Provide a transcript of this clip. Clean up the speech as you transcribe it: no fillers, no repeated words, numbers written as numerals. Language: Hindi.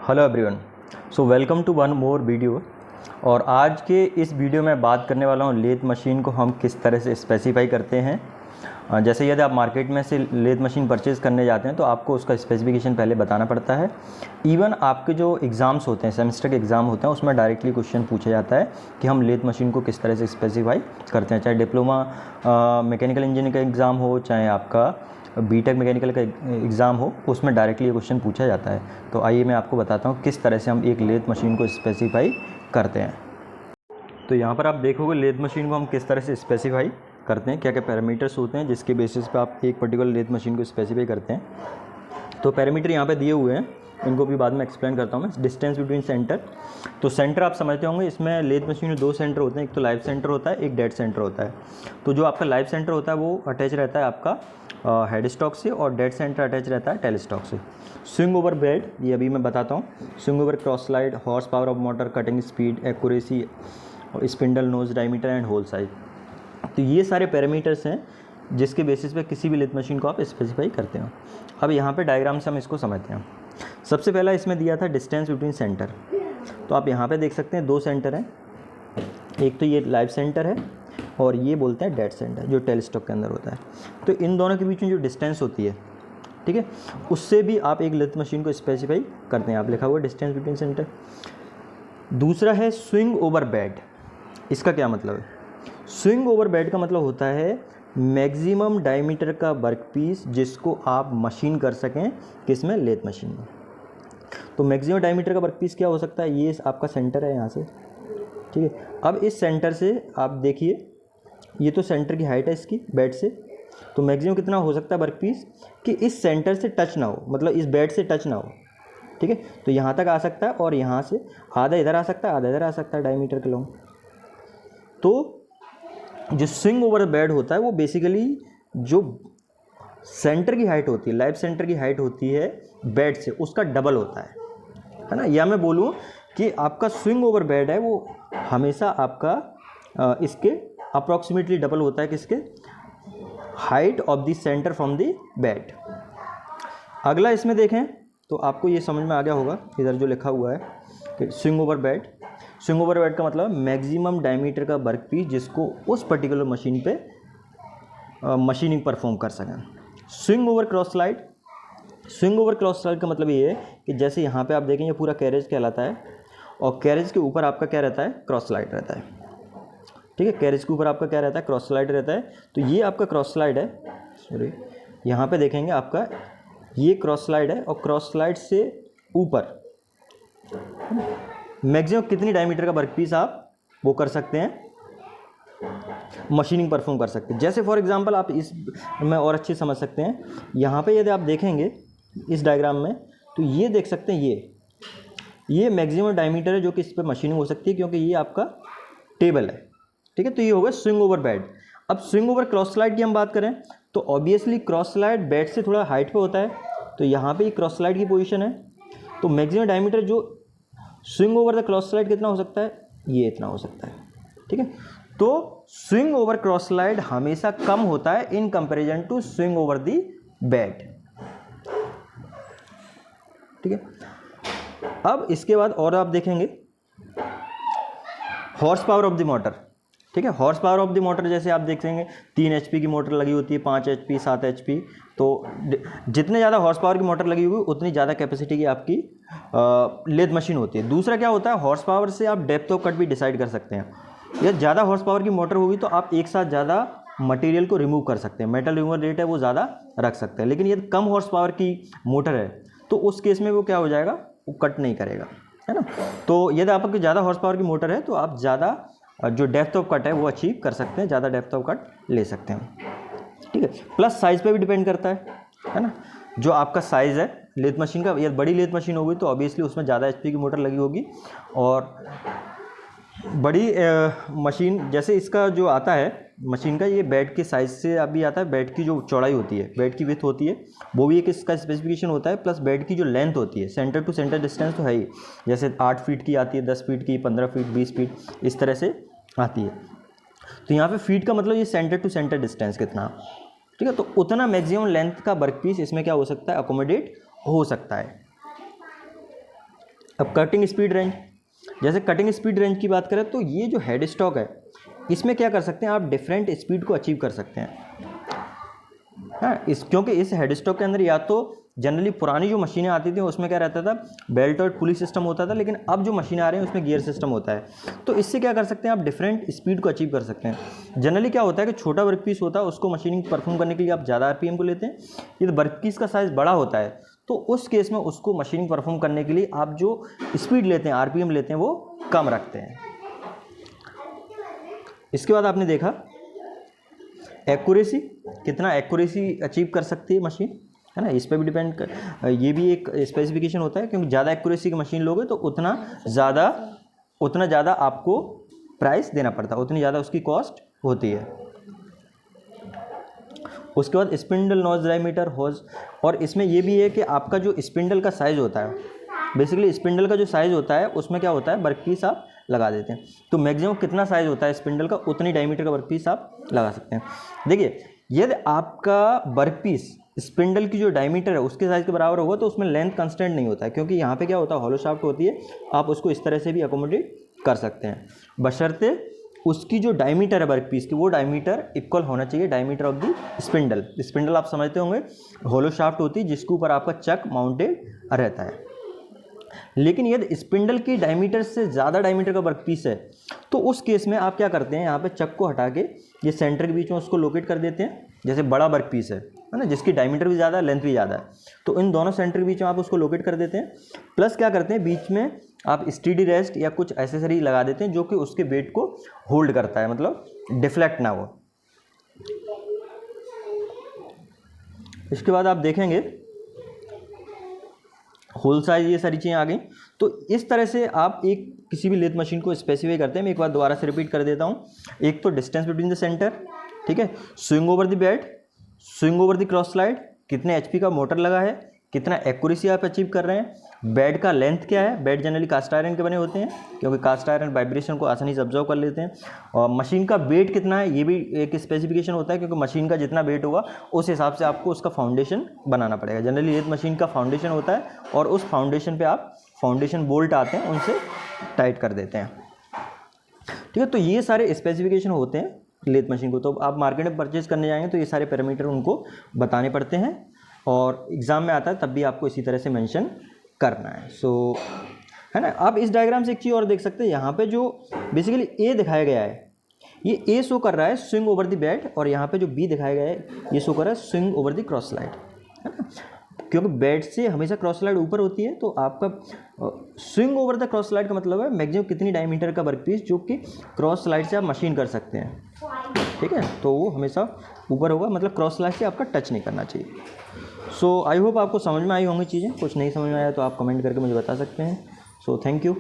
Hello everyone, so welcome to one more video. और आज के इस वीडियो में बात करने वाला हूँ लेथ मशीन को हम किस तरह से स्पेसिफाई करते हैं। जैसे यदि आप मार्केट में से लेथ मशीन परचेज़ करने जाते हैं तो आपको उसका स्पेसिफिकेशन पहले बताना पड़ता है। इवन आपके जो एग्ज़ाम्स होते हैं, सेमेस्टर के एग्ज़ाम होते हैं, उसमें डायरेक्टली क्वेश्चन पूछा जाता है कि हम लेथ मशीन को किस तरह से स्पेसिफाई करते हैं। चाहे डिप्लोमा मैकेनिकल इंजीनियरिंग का एग्ज़ाम हो, चाहे आपका बीटेक मैकेनिकल का एग्ज़ाम हो, उसमें डायरेक्टली ये क्वेश्चन पूछा जाता है। तो आइए मैं आपको बताता हूँ किस तरह से हम एक लेथ मशीन को स्पेसिफाई करते हैं। तो यहाँ पर आप देखोगे लेथ मशीन को हम किस तरह से स्पेसिफाई करते हैं, क्या क्या पैरामीटर्स होते हैं जिसके बेसिस पे आप एक पर्टिकुलर लेथ मशीन को स्पेसिफाई करते हैं। तो पैरामीटर यहाँ पे दिए हुए हैं, इनको भी बाद में एक्सप्लेन करता हूँ मैं। डिस्टेंस बिटवीन सेंटर, तो सेंटर आप समझते होंगे, इसमें लेथ मशीन में दो सेंटर होते हैं, एक तो लाइव सेंटर होता है, एक डेड सेंटर होता है। तो जो आपका लाइव सेंटर होता है वो अटैच रहता है आपका हेड स्टॉक से, और डेड सेंटर अटैच रहता है टेल स्टॉक से। स्विंग ओवर बेड, ये अभी मैं बताता हूँ। Swing over cross slide, horse power of motor, cutting speed, accuracy, spindle nose diameter and hole size. तो ये सारे पैरामीटर्स हैं जिसके बेसिस पे किसी भी लेथ मशीन को आप स्पेसिफाई करते हो। अब यहाँ पे डायग्राम से हम इसको समझते हैं। सबसे पहला इसमें दिया था डिस्टेंस बिटवीन सेंटर। तो आप यहाँ पे देख सकते हैं दो सेंटर हैं, एक तो ये लाइव सेंटर है और ये बोलते हैं डेड सेंटर जो टेल स्टॉक के अंदर होता है। तो इन दोनों के बीच में जो डिस्टेंस होती है, ठीक है, उससे भी आप एक लेथ मशीन को स्पेसिफाई करते हैं। आप लिखा हुआ डिस्टेंस बिटवीन सेंटर। दूसरा है स्विंग ओवर बेड। इसका क्या मतलब है? स्विंग ओवर बेड का मतलब होता है मैक्सिमम डायमीटर का वर्कपीस जिसको आप मशीन कर सकें, किसमें? लेथ मशीन में। तो मैक्सिमम डायमीटर का वर्कपीस क्या हो सकता है? ये आपका सेंटर है यहाँ से, ठीक है। अब इस सेंटर से आप देखिए, ये तो सेंटर की हाइट है इसकी बेड से। तो मैक्सिमम कितना हो सकता है वर्कपीस कि इस सेंटर से टच ना हो, मतलब इस बेड से टच ना हो, ठीक है। तो यहाँ तक आ सकता है और यहाँ से आधा इधर आ सकता है, आधा इधर आ सकता है डायमीटर के लॉन्ग। तो जो स्विंग ओवर बेड होता है वो बेसिकली जो सेंटर की हाइट होती है, लाइव सेंटर की हाइट होती है बेड से, उसका डबल होता है ना। या मैं बोलूँ कि आपका स्विंग ओवर बेड है वो हमेशा आपका इसके अप्रॉक्सीमेटली डबल होता है, किसके? Height of the centre from the bed. अगला इसमें देखें तो आपको ये समझ में आ गया होगा, इधर जो लिखा हुआ है कि swing over bed. Swing over bed का मतलब मैक्सिमम डायमीटर का वर्कपीस जिसको उस पर्टिकुलर मशीन पे मशीनिंग परफॉर्म कर सकें। Swing over cross slide. Swing over cross slide का मतलब ये है कि जैसे यहाँ पे आप देखें ये पूरा कैरेज कहलाता है, और कैरेज के ऊपर आपका क्या रहता है? क्रॉस स्लाइड रहता है, ठीक है। कैरेज के ऊपर आपका क्या रहता है? क्रॉस स्लाइड रहता है। तो ये आपका क्रॉस स्लाइड है, सॉरी, यहाँ पे देखेंगे आपका ये क्रॉस स्लाइड है, और क्रॉस स्लाइड से ऊपर मैक्सिमम कितनी डायमीटर का वर्कपीस आप वो कर सकते हैं, मशीनिंग परफॉर्म कर सकते हैं। जैसे फॉर एग्जांपल आप इस में और अच्छे समझ सकते हैं, यहाँ पे यदि आप देखेंगे इस डायग्राम में तो ये देख सकते हैं ये मैक्सिमम डायमीटर है जो कि इस पर मशीनिंग हो सकती है, क्योंकि ये आपका टेबल है, ठीक है। तो ये होगा स्विंग ओवर बेड। अब स्विंग ओवर क्रॉस स्लाइड की हम बात करें तो ऑब्वियसली क्रॉस स्लाइड बेड से थोड़ा हाइट पे होता है, तो यहाँ पे क्रॉस स्लाइड की पोजीशन है। तो मैक्सिमम डायमीटर जो swing over the cross slide कितना हो सकता है? ये इतना हो सकता है, ठीक है। तो स्विंग ओवर क्रॉस स्लाइड हमेशा कम होता है in comparison to swing over the bed, ठीक है। अब इसके बाद और आप देखेंगे horse power of the motor, ठीक है। Horse power of the motor जैसे आप देखेंगे 3 HP की मोटर लगी होती है, 5 HP, 7 HP। तो जितने ज़्यादा हॉर्स पावर की मोटर लगी होगी उतनी ज़्यादा कैपेसिटी की आपकी लेथ मशीन होती है। दूसरा क्या होता है, हॉर्स पावर से आप डेप्थ ऑफ कट भी डिसाइड कर सकते हैं। या ज़्यादा हॉर्स पावर की मोटर होगी तो आप एक साथ ज़्यादा मटेरियल को रिमूव कर सकते हैं, मेटल रिमूवल रेट है वो ज़्यादा रख सकते हैं। लेकिन यदि कम हॉर्स पावर की मोटर है तो उस केस में वो क्या हो जाएगा, वो कट नहीं करेगा, है ना। तो यदि आपकी ज़्यादा हॉर्स पावर की मोटर है तो आप ज़्यादा जो डेप्थ ऑफ कट है वो अचीव कर सकते हैं, ज़्यादा डेप्थ ऑफ कट ले सकते हैं, ठीक है। प्लस साइज़ पे भी डिपेंड करता है ना। जो आपका साइज़ है लेथ मशीन का, यदि बड़ी लेथ मशीन होगी तो ऑब्वियसली उसमें ज़्यादा HP की मोटर लगी होगी, और बड़ी मशीन जैसे इसका जो आता है मशीन का, ये बेड के साइज़ से अभी आता है। बेड की जो चौड़ाई होती है, बेड की विड्थ होती है, वो भी एक इसका स्पेसिफिकेशन होता है। प्लस बेड की जो लेंथ होती है, सेंटर टू सेंटर डिस्टेंस तो है ही, जैसे 8 फीट की आती है, 10 फीट की, 15 फीट, 20 फीट, इस तरह से आती है। तो यहाँ पे फीट का मतलब ये सेंटर टू सेंटर डिस्टेंस कितना, ठीक है। तो उतना मैक्सिमम लेंथ का वर्कपीस इसमें क्या हो सकता है, अकोमोडेट हो सकता है। अब कटिंग स्पीड रेंज, जैसे कटिंग स्पीड रेंज की बात करें तो ये जो हेड स्टॉक है इसमें क्या कर सकते हैं आप, डिफरेंट स्पीड को अचीव कर सकते हैं। हाँ, क्योंकि इस हेड स्टॉक के अंदर या तो जनरली पुरानी जो मशीनें आती थी उसमें क्या रहता था, बेल्ट और पुली सिस्टम होता था, लेकिन अब जो मशीनें आ रही हैं उसमें गियर सिस्टम होता है। तो इससे क्या कर सकते हैं आप, डिफरेंट स्पीड को अचीव कर सकते हैं। जनरली क्या होता है कि छोटा वर्क पीस होता है उसको मशीनिंग परफॉर्म करने के लिए आप ज़्यादा आरपीएम को लेते हैं। यदि वर्क पीस का साइज़ बड़ा होता है तो उस केस में उसको मशीनिंग परफॉर्म करने के लिए आप जो स्पीड लेते हैं, आरपीएम लेते हैं, वो कम रखते हैं। इसके बाद आपने देखा एक्यूरेसी, कितना एक्यूरेसी अचीव कर सकती है मशीन, है ना, इस पर भी डिपेंड कर, ये भी एक स्पेसिफिकेशन होता है, क्योंकि ज़्यादा एक्यूरेसी की मशीन लोगे तो उतना ज़्यादा आपको प्राइस देना पड़ता है, उतनी ज़्यादा उसकी कॉस्ट होती है। उसके बाद स्पिंडल नोज डायमीटर होज, और इसमें ये भी है कि आपका जो स्पिंडल का साइज़ होता है, बेसिकली स्पिंडल का जो साइज़ होता है उसमें क्या होता है, वर्क पीस आप लगा देते हैं। तो मैक्सिमम कितना साइज़ होता है स्पिंडल का, उतनी डायमीटर का वर्क पीस आप लगा सकते हैं। देखिए यदि आपका वर्क पीस स्पिंडल की जो डायमीटर है उसके साइज़ के बराबर होगा तो उसमें लेंथ कंस्टेंट नहीं होता है, क्योंकि यहाँ पे क्या होता है, हॉलो शाफ्ट होती है, आप उसको इस तरह से भी अकोमोडेट कर सकते हैं, बशर्ते उसकी जो डायमीटर है वर्क पीस की वो डायमीटर इक्वल होना चाहिए diameter of the spindle. Spindle आप समझते होंगे हॉलो शाफ्ट होती है जिसके ऊपर आपका चक माउंटेड रहता है। लेकिन यदि स्पिंडल की डायमीटर से ज़्यादा डायमीटर का वर्क पीस है तो उस केस में आप क्या करते हैं, यहाँ पे चक को हटा के ये सेंटर के बीच में उसको लोकेट कर देते हैं। जैसे बड़ा वर्क पीस है ना, जिसकी डायमीटर भी ज़्यादा है, लेंथ भी ज़्यादा है, तो इन दोनों सेंटर के बीच में आप उसको लोकेट कर देते हैं। प्लस क्या करते हैं, बीच में आप स्टीडी रेस्ट या कुछ एसेसरी लगा देते हैं जो कि उसके वेट को होल्ड करता है, मतलब डिफ्लेक्ट ना हो। इसके बाद आप देखेंगे होल साइज, ये सारी चीज़ें आ गई। तो इस तरह से आप एक किसी भी लेथ मशीन को स्पेसिफाई करते हैं। मैं एक बार दोबारा से रिपीट कर देता हूँ। एक तो डिस्टेंस बिटवीन द सेंटर, ठीक है, swing over the bed, swing over the cross slide, कितने एचपी का मोटर लगा है, कितना एक्यूरेसी आप अचीव कर रहे हैं, बेड का लेंथ क्या है, बेड जनरली कास्ट आयरन के बने होते हैं क्योंकि कास्ट आयरन वाइब्रेशन को आसानी से ऑब्जर्व कर लेते हैं, और मशीन का वेट कितना है ये भी एक स्पेसिफिकेशन होता है, क्योंकि मशीन का जितना वेट होगा उस हिसाब से आपको उसका फाउंडेशन बनाना पड़ेगा। जनरली लेथ मशीन का फाउंडेशन होता है और उस फाउंडेशन पर आप फाउंडेशन बोल्ट आते हैं उनसे टाइट कर देते हैं, ठीक है। तो ये सारे स्पेसिफिकेशन होते हैं लेथ मशीन को। तो आप मार्केट में परचेज करने जाएंगे तो ये सारे पैरामीटर उनको बताने पड़ते हैं, और एग्ज़ाम में आता है तब भी आपको इसी तरह से मेंशन करना है। सो है ना। आप इस डायग्राम से एक चीज़ और देख सकते हैं, यहाँ पे जो बेसिकली ए दिखाया गया है, ये ए शो कर रहा है स्विंग ओवर द बेड, और यहाँ पे जो बी दिखाया गया है ये शो कर रहा है swing over the cross slide, है ना। क्योंकि बेड से हमेशा क्रॉस स्लाइड ऊपर होती है, तो आपका swing over the cross slide का मतलब है मैक्सिमम कितनी डायमीटर का वर्क पीस जो कि क्रॉस स्लाइड से आप मशीन कर सकते हैं, ठीक है। तो वो हमेशा ऊपर होगा, मतलब क्रॉस स्लाइड से आपका टच नहीं करना चाहिए। सो आई होप आपको समझ में आई होंगी चीज़ें। कुछ नहीं समझ में आया तो आप कमेंट करके मुझे बता सकते हैं। So thank you.